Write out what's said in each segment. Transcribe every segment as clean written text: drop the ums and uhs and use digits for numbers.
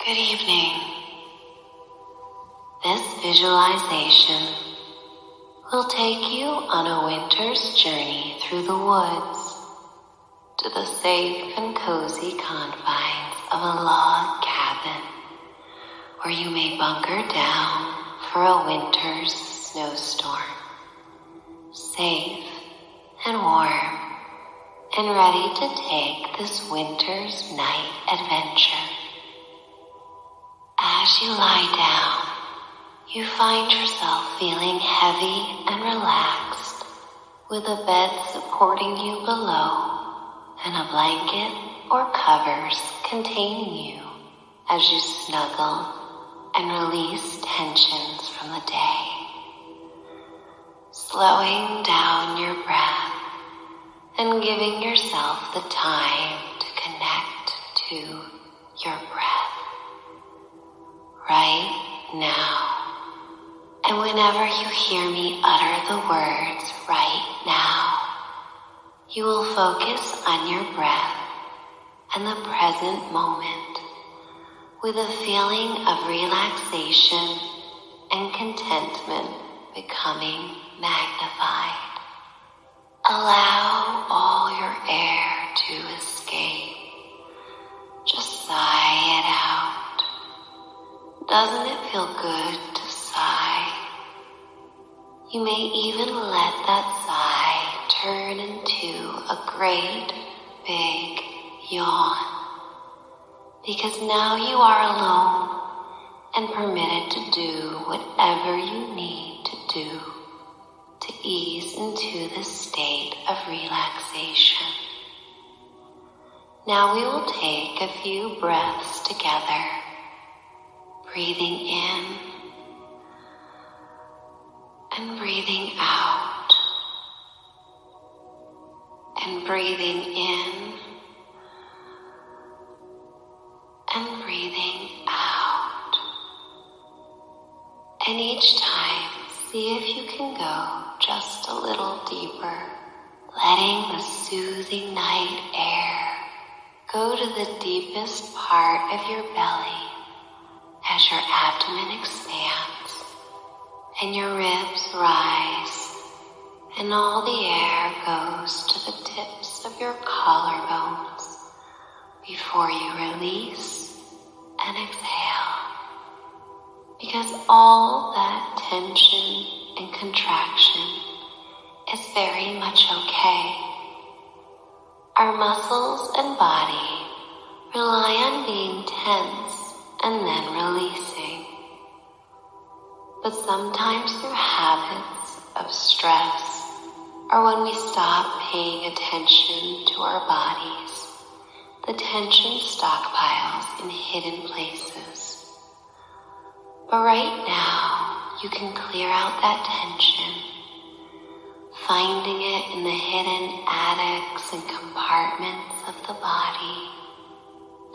Good evening. This visualization will take you on a winter's journey through the woods to the safe and cozy confines of a log cabin where you may bunker down for a winter's snowstorm, safe and warm and ready to take this winter's night adventure. As you lie down, you find yourself feeling heavy and relaxed, with a bed supporting you below and a blanket or covers containing you as you snuggle and release tensions from the day. Slowing down your breath and giving yourself the time to connect to your breath right now. And whenever you hear me utter the words right now, you will focus on your breath and the present moment with a feeling of relaxation and contentment becoming magnified. Allow all your air to escape. Just sigh it out. Doesn't it feel good to sigh? You may even let that sigh turn into a great big yawn, because now you are alone and permitted to do whatever you need to do to ease into this state of relaxation. Now we will take a few breaths together, breathing in and breathing out, and breathing in and breathing out. And each time, see if you can go just a little deeper, letting the soothing night air go to the deepest part of your belly as your abdomen expands and your ribs rise and all the air goes to the tips of your collarbones before you release and exhale. Because all that tension and contraction is very much okay. Our muscles and body rely on being tense and then releasing. But sometimes through habits of stress, or when we stop paying attention to our bodies, the tension stockpiles in hidden places. But right now, you can clear out that tension, finding it in the hidden attics and compartments of the body,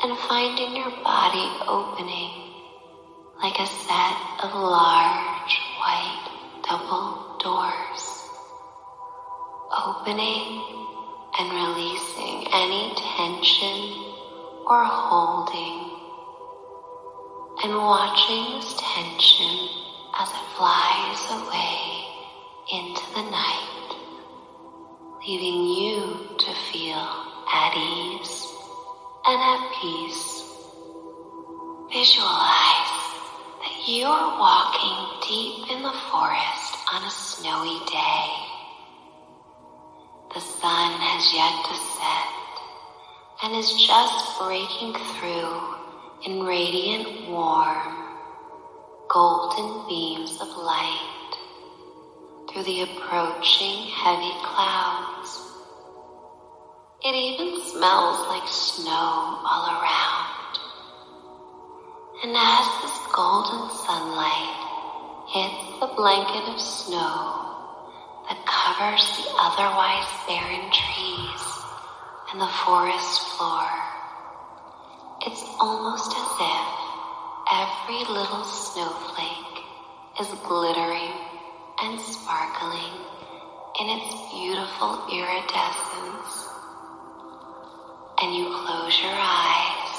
and finding your body opening like a set of large white double doors, opening and releasing any tension or holding, and watching this tension as it flies away into the night, leaving you to feel at ease and at peace. Visualize that you are walking deep in the forest on a snowy day. The sun has yet to set and is just breaking through in radiant, warm, golden beams of light through the approaching heavy clouds. It even smells like snow all around. And as this golden sunlight hits the blanket of snow that covers the otherwise barren trees and the forest floor, it's almost as if every little snowflake is glittering and sparkling in its beautiful iridescence. And you close your eyes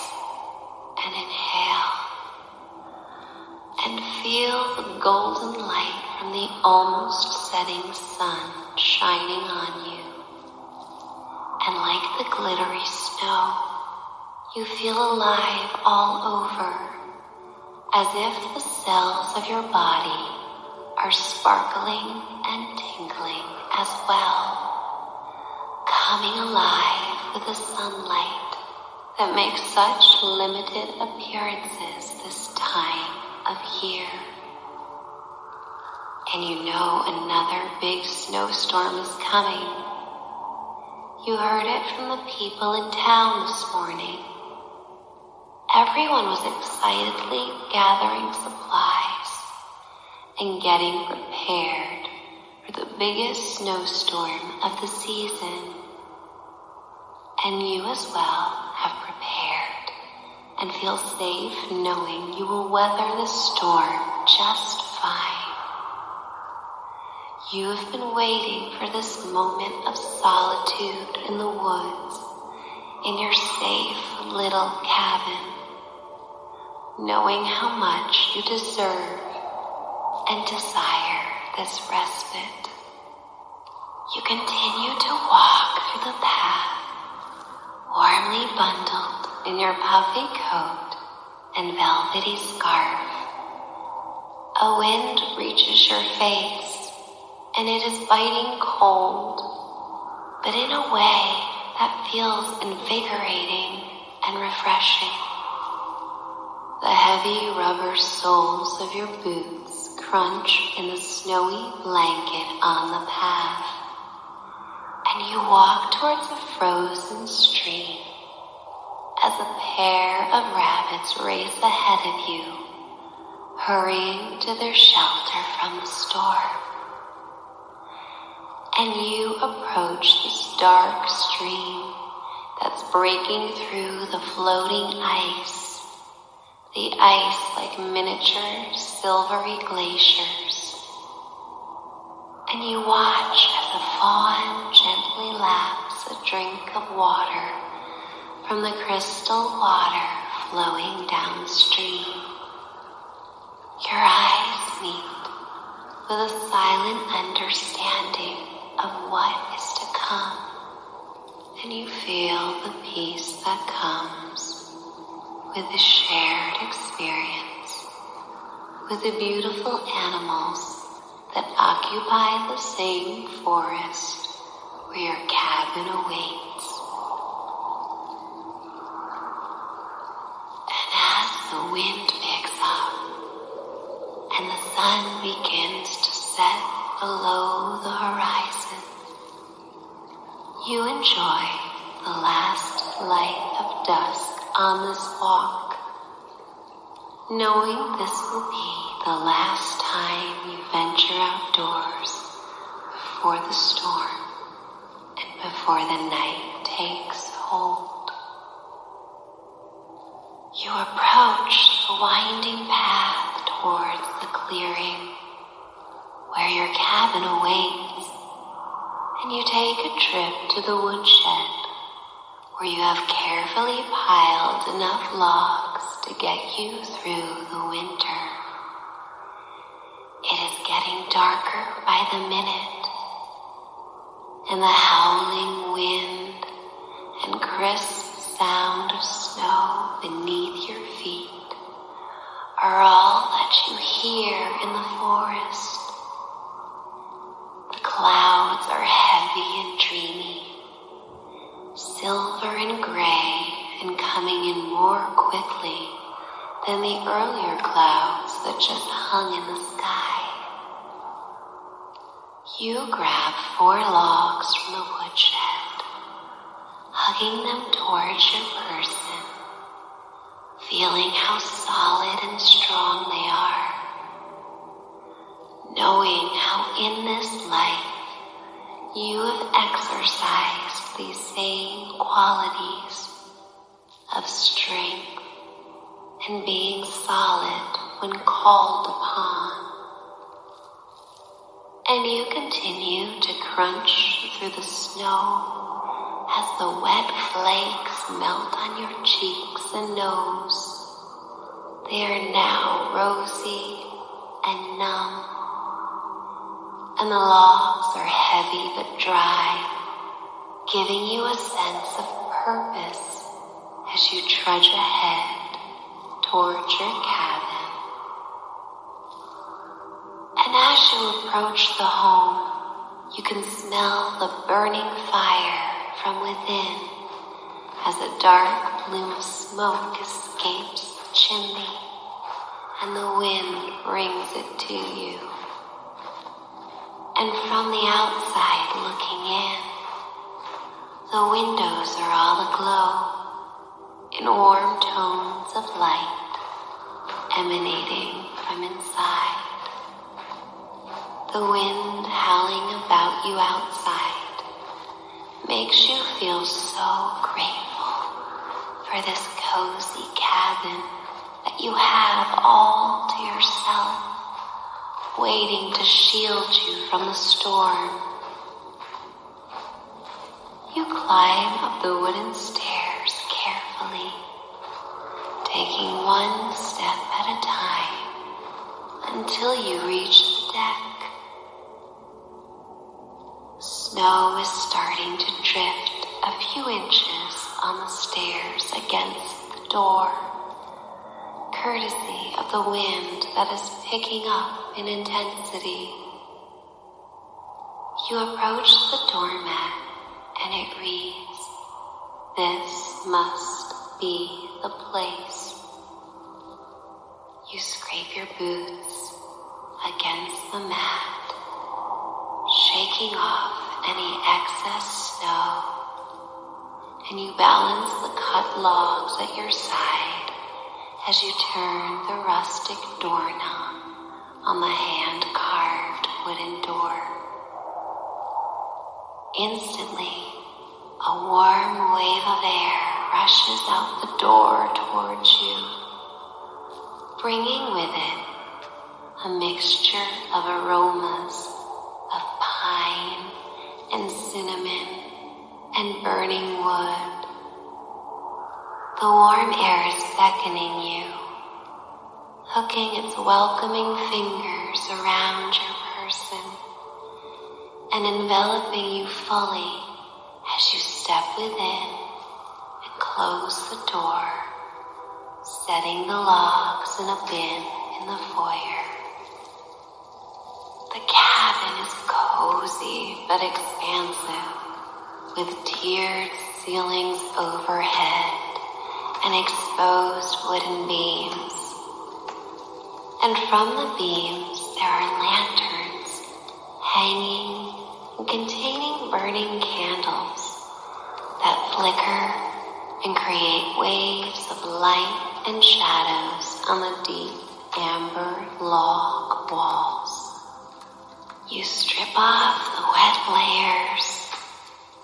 and inhale and feel the golden light from the almost setting sun shining on you. And like the glittery snow, you feel alive all over, as if the cells of your body are sparkling and tingling as well, coming alive with the sunlight that makes such limited appearances this time of year. And you know another big snowstorm is coming. You heard it from the people in town this morning. Everyone was excitedly gathering supplies and getting prepared for the biggest snowstorm of the season. And you as well have prepared and feel safe knowing you will weather the storm just fine. You have been waiting for this moment of solitude in the woods, in your safe little cabin, knowing how much you deserve and desire this respite. You continue to walk through the path, warmly bundled in your puffy coat and velvety scarf. A wind reaches your face, and it is biting cold, but in a way that feels invigorating and refreshing. The heavy rubber soles of your boots crunch in the snowy blanket on the path, and you walk towards a frozen stream as a pair of rabbits race ahead of you, hurrying to their shelter from the storm. And you approach this dark stream that's breaking through the floating ice, the ice like miniature silvery glaciers. And you watch as a fawn gently laps a drink of water from the crystal water flowing downstream. Your eyes meet with a silent understanding of what is to come, and you feel the peace that comes with the shared experience with the beautiful animals that occupy the same forest where your cabin awaits. And as the wind picks up and the sun begins to set below the horizon, you enjoy the last light of dusk on this walk, knowing this will be the last time you venture outdoors before the storm and before the night takes hold. You approach the winding path towards the clearing where your cabin awaits, and you take a trip to the woodshed where you have carefully piled enough logs to get you through the winter. It is getting darker by the minute, and the howling wind and crisp sound of snow beneath your feet are all that you hear in the forest. The clouds are heavy and dreamy, silver and gray, and coming in more quickly than the earlier clouds that just hung in the sky. You grab 4 logs from the woodshed, hugging them towards your person, feeling how solid and strong they are, knowing how in this life you have exercised these same qualities of strength and being solid when called upon. And you continue to crunch through the snow as the wet flakes melt on your cheeks and nose. They are now rosy and numb, and the logs are heavy but dry, giving you a sense of purpose as you trudge ahead towards your cabin. And as you approach the home, you can smell the burning fire from within as a dark plume of smoke escapes the chimney and the wind brings it to you. And from the outside looking in, the windows are all aglow in warm tones of light emanating from inside. The wind howling about you outside makes you feel so grateful for this cozy cabin that you have all to yourself, waiting to shield you from the storm. You climb up the wooden stairs carefully, taking one step at a time until you reach the deck. Snow is starting to drift a few inches on the stairs against the door, courtesy of the wind that is picking up in intensity. You approach the doormat and it reads, "This must be the place." You scrape your boots against the mat, shaking off any excess snow, and you balance the cut logs at your side as you turn the rustic doorknob on the hand-carved wooden door. Instantly, a warm wave of air rushes out the door towards you, bringing with it a mixture of aromas of pine and cinnamon and burning wood. The warm air is beckoning you, hooking its welcoming fingers around your person and enveloping you fully as you step within and close the door, setting the logs in a bin in the foyer. The cabin is cozy but expansive, with tiered ceilings overhead and exposed wooden beams. And from the beams there are lanterns hanging and containing burning candles that flicker and create waves of light and shadows on the deep amber log walls. You strip off the wet layers,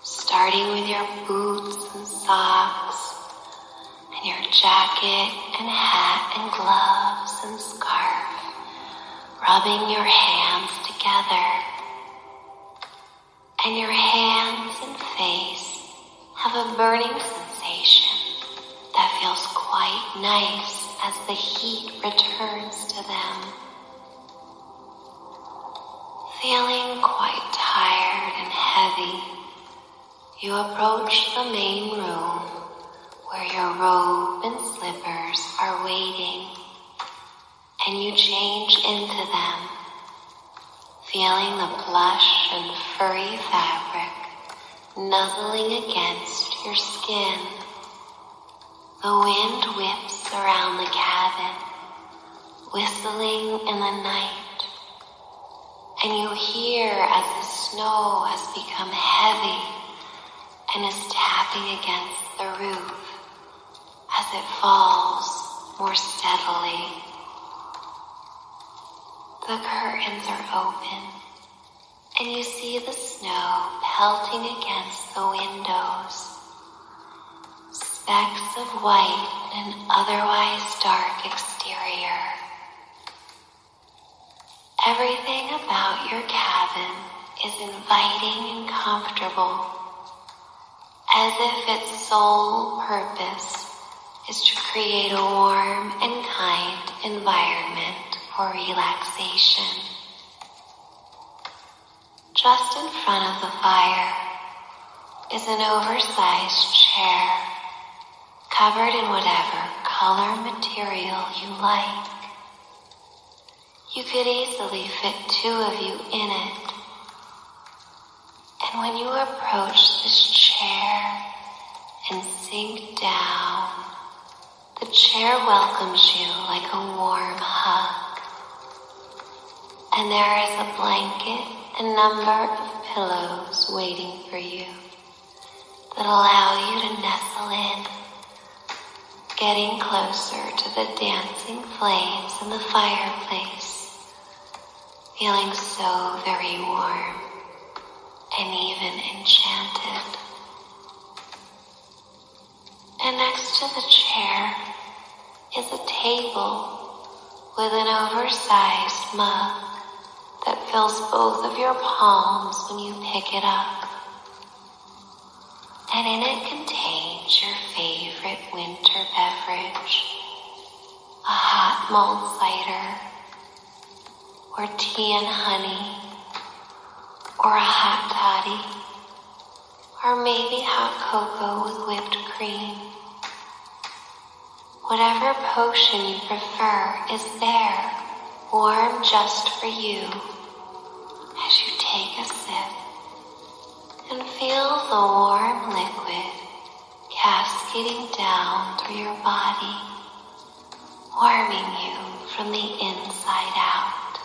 starting with your boots and socks, and your jacket and hat and gloves and scarf, rubbing your hands together. And your hands and face have a burning sensation that feels quite nice as the heat returns to them. Feeling quite tired and heavy, you approach the main room where your robe and slippers are waiting, and you change into them, feeling the plush and furry fabric nuzzling against your skin. The wind whips around the cabin, whistling in the night, and you hear as the snow has become heavy and is tapping against the roof as it falls more steadily. The curtains are open, and you see the snow pelting against the windows, specks of white in an otherwise dark exterior. Everything about your cabin is inviting and comfortable, as if its sole purpose is to create a warm and kind environment for relaxation. Just in front of the fire is an oversized chair covered in whatever color material you like. You could easily fit 2 of you in it. And when you approach this chair and sink down, the chair welcomes you like a warm hug. And there is a blanket and number of pillows waiting for you that allow you to nestle in, getting closer to the dancing flames in the fireplace, feeling so very warm and even enchanted. And next to the chair is a table with an oversized mug that fills both of your palms when you pick it up. And in it contains your favorite winter beverage, a hot mulled cider, or tea and honey, or a hot toddy, or maybe hot cocoa with whipped cream. Whatever potion you prefer is there, warm just for you, as you take a sip and feel the warm liquid cascading down through your body, warming you from the inside out.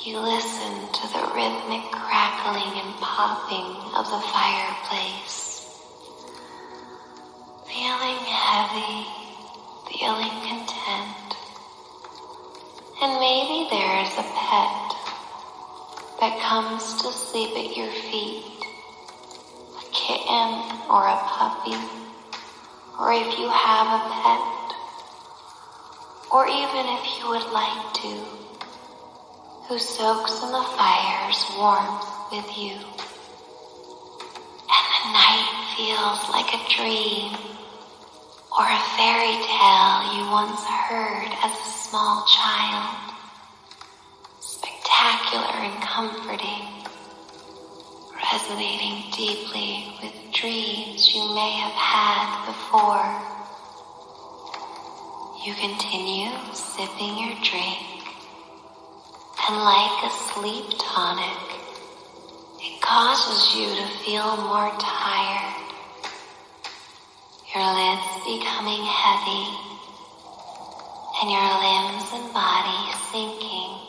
You listen to the rhythmic crackling and popping of the fireplace, feeling heavy, feeling content. And maybe there is a pet that comes to sleep at your feet, a kitten or a puppy, or if you have a pet, or even if you would like to, who soaks in the fire's warmth with you. And the night feels like a dream or a fairy tale you once heard as a small child. Spectacular and comforting, resonating deeply with dreams you may have had before. You continue sipping your drink, and like a sleep tonic, it causes you to feel more tired, your lids becoming heavy, and your limbs and body sinking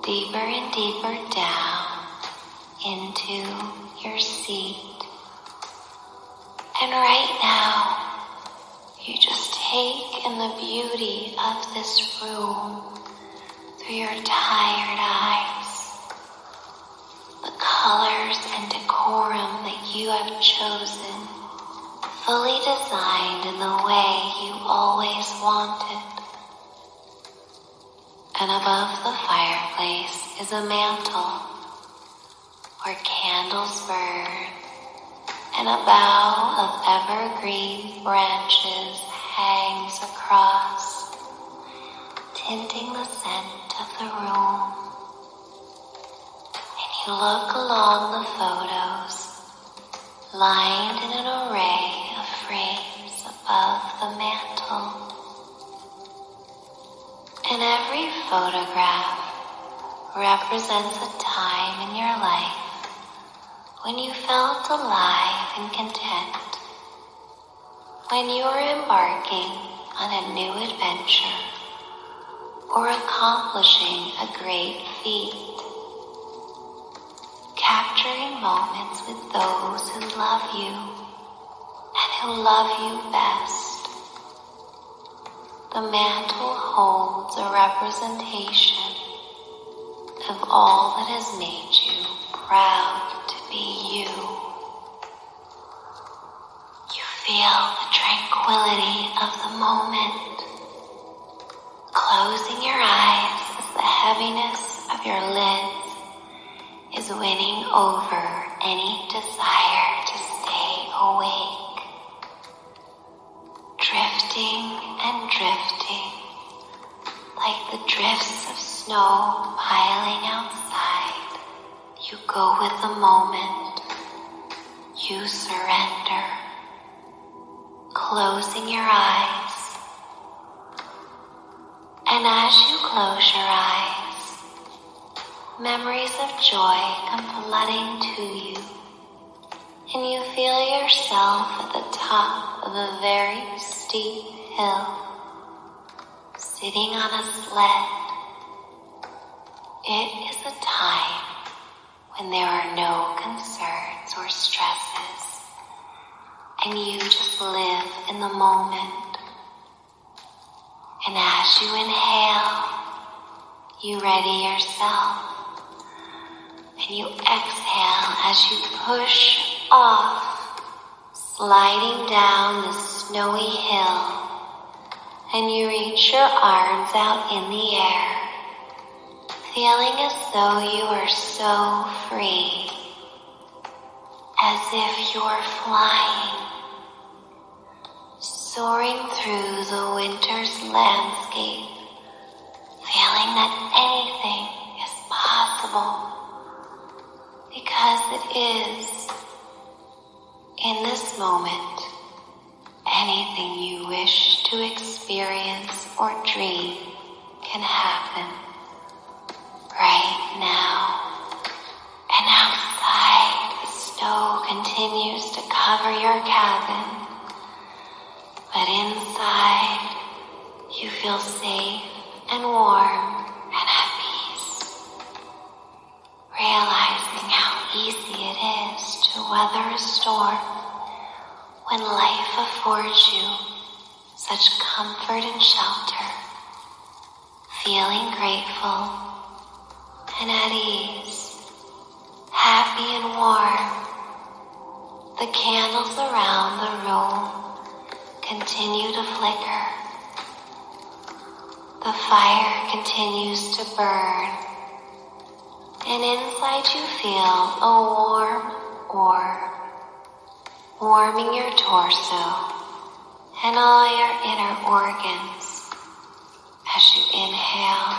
deeper and deeper down into your seat. And right now, you just take in the beauty of this room through your tired eyes, the colors and decorum that you have chosen, fully designed in the way you always wanted. And above the fireplace is a mantle where candles burn and a bough of evergreen branches hangs across, tinting the scent of the room. And you look along the photos, lined in an array of frames above the mantle. And every photograph represents a time in your life when you felt alive and content, when you were embarking on a new adventure or accomplishing a great feat, capturing moments with those who love you and who love you best. The mantle holds a representation of all that has made you proud to be you. You feel the tranquility of the moment, closing your eyes as the heaviness of your lids is winning over any desire to stay awake. drifting and drifting, like the drifts of snow piling outside. You go with the moment. You surrender, closing your eyes. And as you close your eyes, memories of joy come flooding to you, and you feel yourself at the top of a very steep hill, sitting on a sled. It is a time when there are no concerns or stresses, and you just live in the moment. And as you inhale, you ready yourself, and you exhale as you push off, sliding down the snowy hill, and you reach your arms out in the air, feeling as though you are so free, as if you're flying, soaring through the winter's landscape, feeling that anything is possible, because it is. In this moment, anything you wish to experience or dream can happen right now. And outside, the snow continues to cover your cabin, but inside, you feel safe and warm and at peace, realizing how easy it is to weather a storm when life affords you such comfort and shelter, feeling grateful and at ease, happy and warm. The candles around the room continue to flicker. The fire continues to burn, and inside you feel a warm orb warming your torso and all your inner organs as you inhale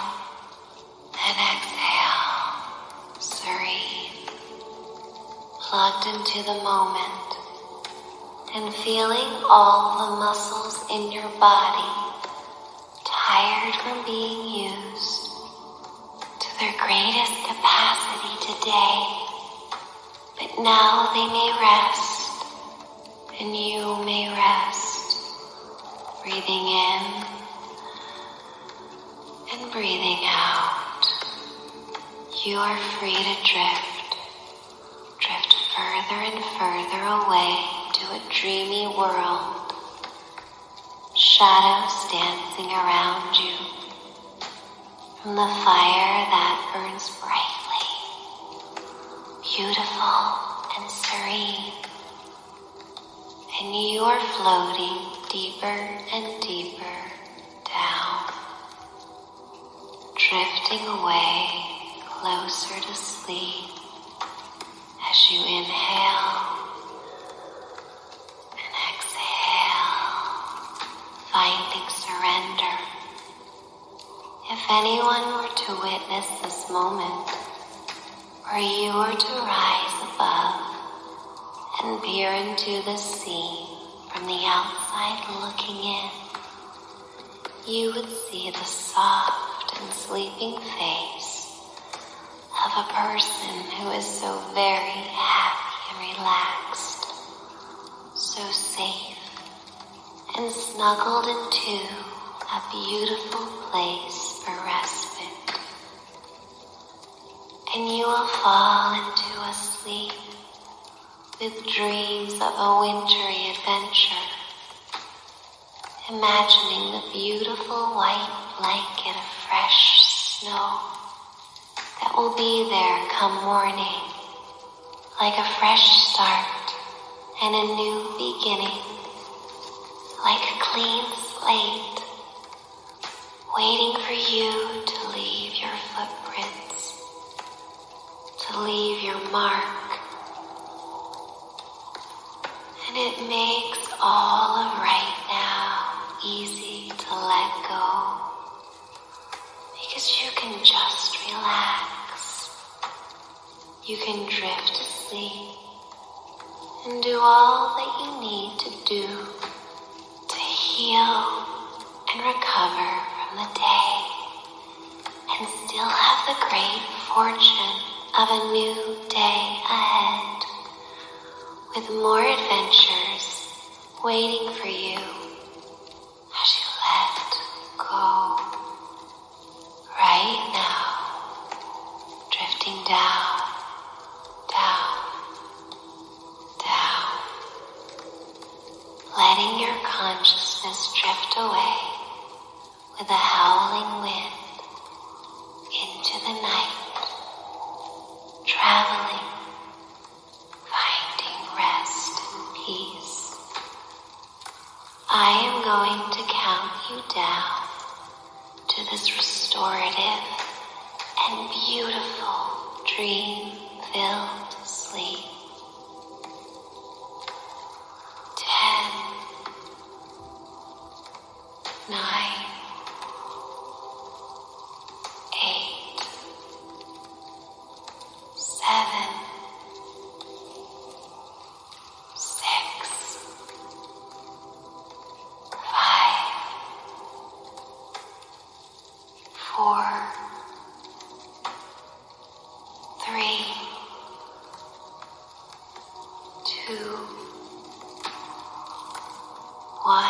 and exhale, serene, plugged into the moment, and feeling all the muscles in your body tired from being used to their greatest capacity today. But now they may rest, and you may rest, breathing in and breathing out. You are free to drift further and further away to a dreamy world, shadows dancing around you from the fire that burns brightly, beautiful and serene, and you are floating deeper and deeper down, drifting away closer to sleep as you inhale and exhale, finding surrender. If anyone were to witness this moment, or you were to rise above and peer into the scene from the outside looking in, you would see the soft and sleeping face of a person who is so very happy and relaxed, so safe and snuggled into a beautiful place for respite. And you will fall into a sleep with dreams of a wintry adventure, imagining the beautiful white blanket of fresh snow that will be there come morning, like a fresh start and a new beginning, like a clean slate, waiting for you to leave your footprints, to leave your mark. And it makes all of right now can just relax. You can drift to sleep and do all that you need to do to heal and recover from the day and still have the great fortune of a new day ahead with more adventures waiting for you as you let go right now, drifting down, down, down, letting your consciousness drift away with a howling wind into the night, traveling, finding rest and peace. I am going to count you down to this restorative and beautiful dream-filled sleep. 10, 9, 8, 7, 6, 5, 4, 3, 2, 1.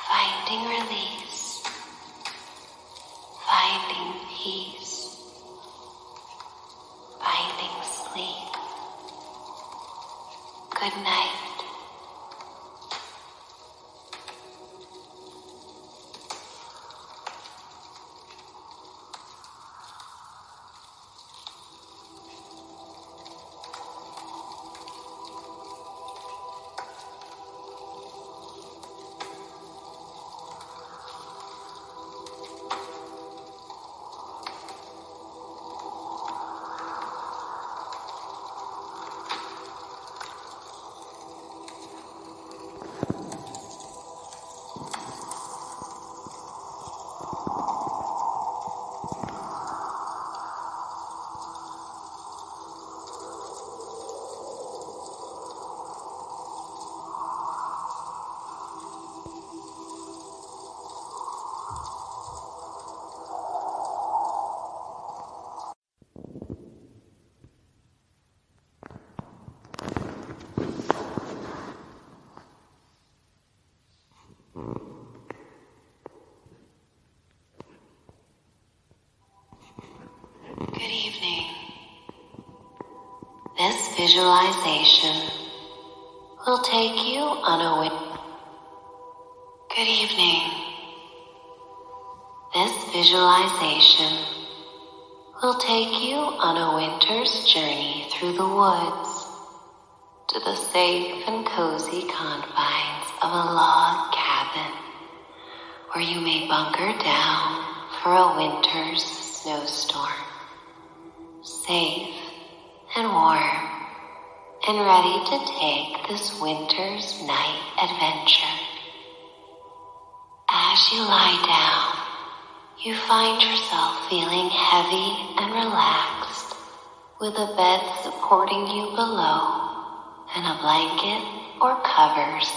Finding release, finding peace, finding sleep. Good night. Good evening. This visualization will take you on a Good evening. This visualization will take you on a winter's journey through the woods to the safe and cozy confines of a log cabin where you may bunker down for a winter's snowstorm, safe and warm and ready to take this winter's night adventure. As you lie down, you find yourself feeling heavy and relaxed with a bed supporting you below and a blanket or covers